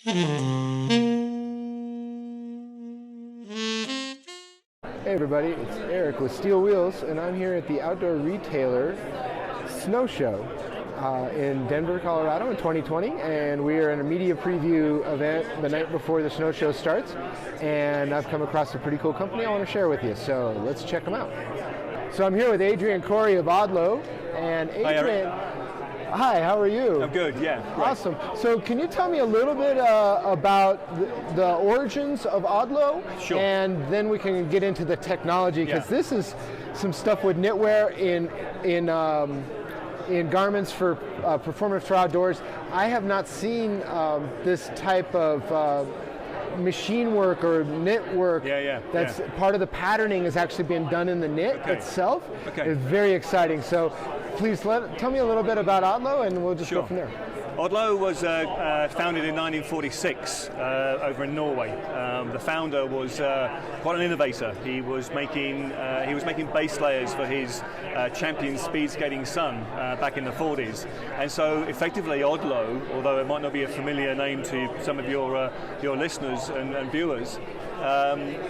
Hey everybody, it's Eric with Steel Wheels, and I'm here at the Outdoor Retailer Snow Show in Denver, Colorado in 2020, and we are in a media preview event the night before the snow show starts, and I've come across a pretty cool company I want to share with you, so let's check them out. So I'm here with Adrian Corey of ODLO, and Adrian, hi, how are you? I'm good, yeah. Great. Awesome. So can you tell me a little bit about the origins of ODLO? Sure. And then we can get into the technology, because this is some stuff with knitwear in garments for performance for outdoors. I have not seen this type of machine work or knit work that's part of the patterning is actually being done in the knit itself. It's very exciting. So please tell me a little bit about ODLO, and we'll just go from there. ODLO was founded in 1946 over in Norway. The founder was quite an innovator. He was making base layers for his champion speed skating son back in the 40s. And so effectively ODLO, although it might not be a familiar name to some of your listeners and viewers,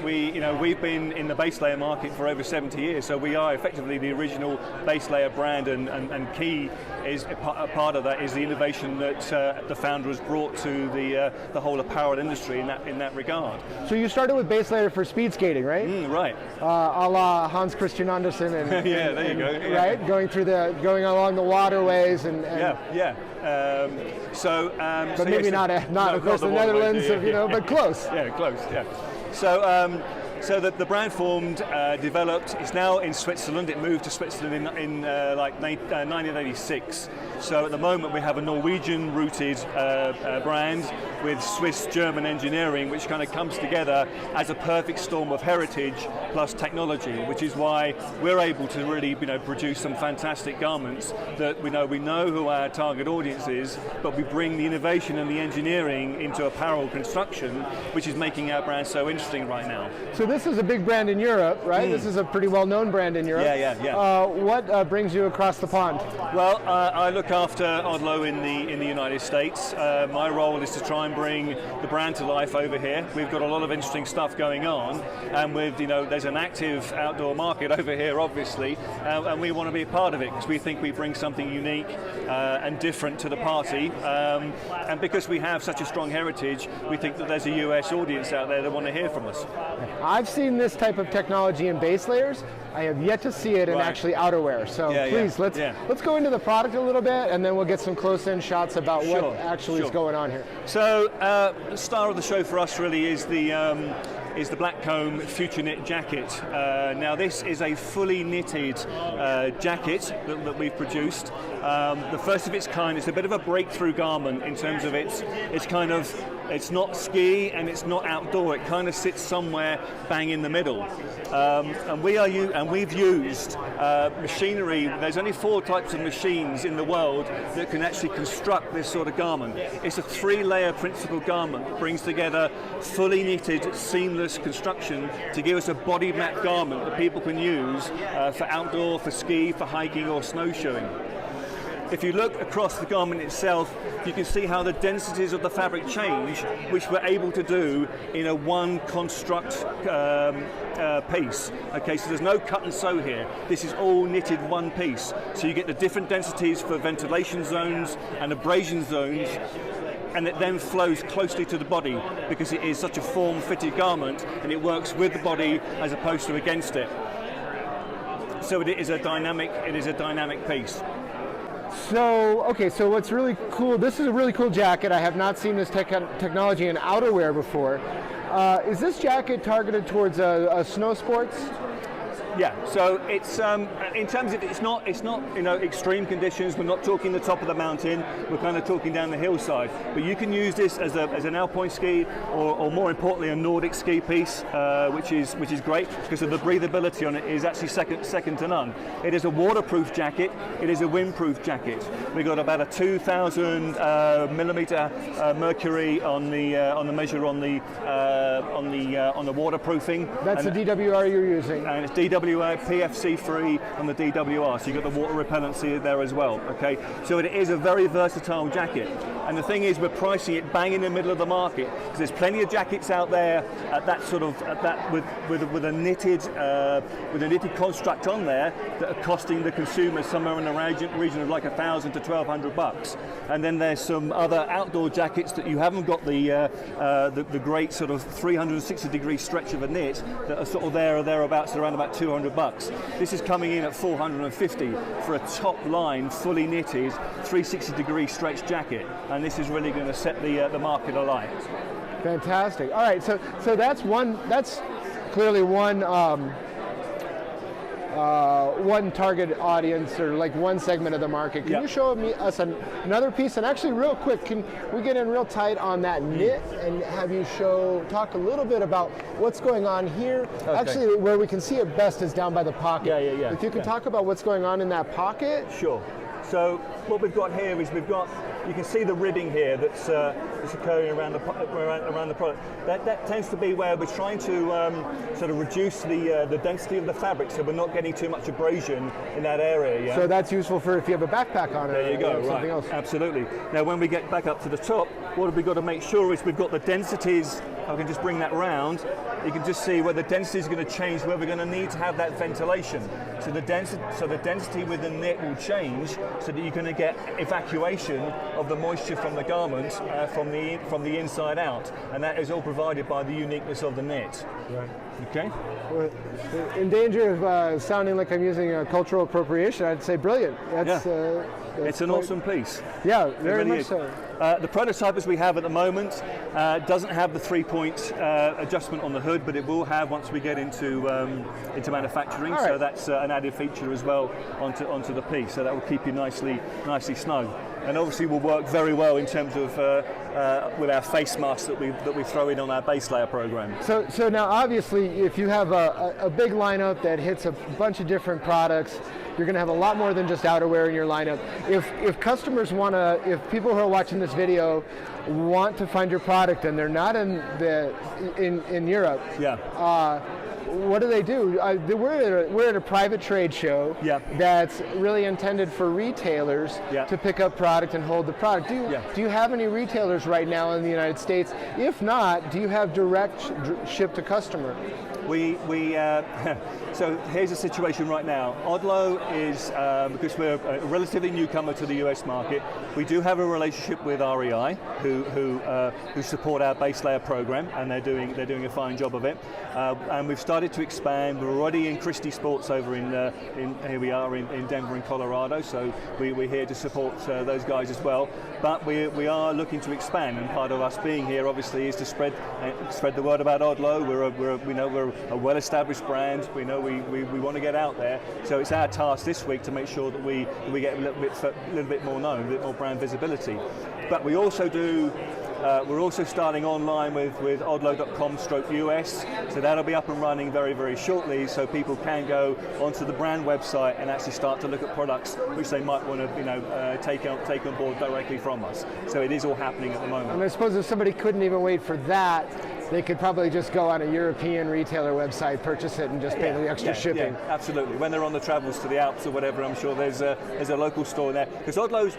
we've been in the base layer market for over 70 years, so we are effectively the original base layer brand, and key is a part of that is the innovation that the founder has brought to the whole apparel industry in that regard. So you started with base layer for speed skating, right? Right. A la Hans Christian Andersen and yeah, there you go. Yeah. Right, going along the waterways and yeah. But maybe not of course the Netherlands, but close. Yeah, close. Yeah. So the brand formed, developed. It's now in Switzerland. It moved to Switzerland in 1986. So at the moment we have a Norwegian-rooted brand with Swiss-German engineering, which kind of comes together as a perfect storm of heritage plus technology, which is why we're able to really produce some fantastic garments that we know who our target audience is, but we bring the innovation and the engineering into apparel construction, which is making our brand so interesting right now. So this is a big brand in Europe, right? This is a pretty well-known brand in Europe. Yeah. What brings you across the pond? Well, I look after ODLO in the United States. My role is to try and bring the brand to life over here. We've got a lot of interesting stuff going on, and there's an active outdoor market over here, obviously, and we want to be a part of it because we think we bring something unique and different to the party. And because we have such a strong heritage, we think that there's a US audience out there that want to hear from us. I've seen this type of technology in base layers. I have yet to see it in actually outerwear. So please, let's go into the product a little bit, and then we'll get some close-in shots about what actually is going on here. So the star of the show for us really is the Blackcomb Future Knit jacket. Now this is a fully knitted jacket that we've produced. The first of its kind. It's a bit of a breakthrough garment in terms of it's not ski and it's not outdoor. It kind of sits somewhere bang in the middle. And we've used machinery. There's only 4 types of machines in the world that can actually construct this sort of garment. It's a 3-layer principal garment that brings together fully knitted, seamless construction to give us a body map garment that people can use for outdoor, for ski, for hiking or snowshoeing. If you look across the garment itself, you can see how the densities of the fabric change, which we're able to do in a one construct piece. Okay, so there's no cut and sew here. This is all knitted one piece. So you get the different densities for ventilation zones and abrasion zones, and it then flows closely to the body because it is such a form-fitted garment and it works with the body as opposed to against it. So it is a dynamic piece. So, okay, so what's really cool, this is a really cool jacket. I have not seen this technology in outerwear before. Is this jacket targeted towards snow sports? Yeah, so it's in terms of it's not extreme conditions. We're not talking the top of the mountain. We're kind of talking down the hillside. But you can use this as an alpine ski, or more importantly, a Nordic ski piece, which is great because of the breathability on it is actually second to none. It is a waterproof jacket. It is a windproof jacket. We got about a 2,000 millimeter mercury on the measure on the waterproofing. That's the DWR you're using. And it's DWR PFC free on the DWR, so you've got the water repellency there as well. Okay, so it is a very versatile jacket, And the thing is, we're pricing it bang in the middle of the market because there's plenty of jackets out there at that sort of with a knitted construct on there that are costing the consumer somewhere in the region of like $1,000 to $1,200. And then there's some other outdoor jackets that you haven't got the great sort of 360-degree stretch of a knit that are sort of there or thereabouts around about $200. This is coming in at $450 for a top line, fully knitted, 360-degree stretch jacket, and this is really going to set the market alight. Fantastic. All right, so that's one. That's clearly one target audience, or like one segment of the market. Can you show us another piece? And actually, real quick, can we get in real tight on that knit and have you talk a little bit about what's going on here? Okay. Actually, where we can see it best is down by the pocket. Yeah. If you could talk about what's going on in that pocket. Sure. So what we've got here is you can see the ribbing here that's occurring around the product. That tends to be where we're trying to sort of reduce the density of the fabric, so we're not getting too much abrasion in that area. Yeah? So that's useful for if you have a backpack on it. There you go. Right. Something else. Absolutely. Now, when we get back up to the top, what have we got to make sure is we've got the densities. I can just bring that round. You can just see where the density is going to change, where we're going to need to have that ventilation. So the density with the knit will change, so that you're going to get evacuation of the moisture from the garment from the inside out, and that is all provided by the uniqueness of the knit. Right. Okay. Well, in danger of sounding like I'm using cultural appropriation, I'd say brilliant. That's it's an awesome piece. Yeah, very much so. The prototype as we have at the moment doesn't have the 3-point adjustment on the hood, but it will have once we get into manufacturing. Right. So that's an added feature as well onto the piece. So that will keep you nicely snug. And obviously will work very well in terms of with our face masks that we throw in on our base layer program. So now obviously if you have a big lineup that hits a bunch of different products, you're going to have a lot more than just outerwear in your lineup. If customers if people who are watching this video want to find your product and they're not in Europe, what do they do? We're at a private trade show that's really intended for retailers to pick up product and hold the product. Do you have any retailers right now in the United States? If not, do you have direct ship to customer? So here's the situation right now. ODLO is, because we're a relatively newcomer to the US market, we do have a relationship with REI, who support our base layer program, and they're doing a fine job of it. And we've started to expand. We're already in Christie Sports over in here we are in Denver and Colorado. So we're here to support those guys as well. But we are looking to expand, and part of us being here obviously is to spread the word about ODLO. We know we're a well-established brand. We know we want to get out there. So it's our task this week to make sure that we get a little bit more known, a bit more brand visibility. But we also do. We're also starting online with ODLO.com/US, so that'll be up and running very, very shortly, so people can go onto the brand website and actually start to look at products which they might want to take on board directly from us. So it is all happening at the moment. And I suppose if somebody couldn't even wait for that, they could probably just go on a European retailer website, purchase it, and just pay the extra shipping. Yeah, absolutely. When they're on the travels to the Alps or whatever, I'm sure there's a local store there. Because ODLO,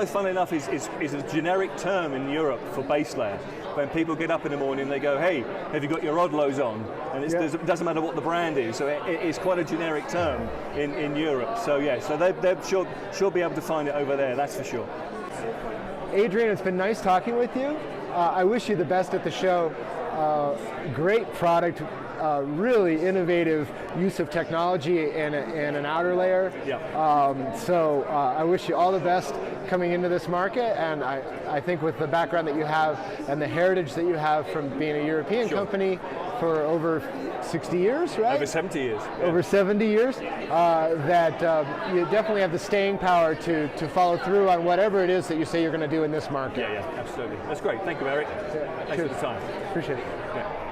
funnily enough, is a generic term in Europe for base layer. When people get up in the morning, they go, "Hey, have you got your ODLOs on?" And it doesn't matter what the brand is. So it's quite a generic term in Europe. So so they'll sure be able to find it over there. That's for sure. Adrian, it's been nice talking with you. I wish you the best at the show. Great product, really innovative use of technology and an outer layer. So I wish you all the best coming into this market, and I think with the background that you have and the heritage that you have from being a European company for over 60 years, right? Over 70 years. Yeah. Over 70 years, that you definitely have the staying power to follow through on whatever it is that you say you're going to do in this market. Yeah, absolutely. That's great. Thank you, Eric. Thanks for the time. Appreciate it. Yeah.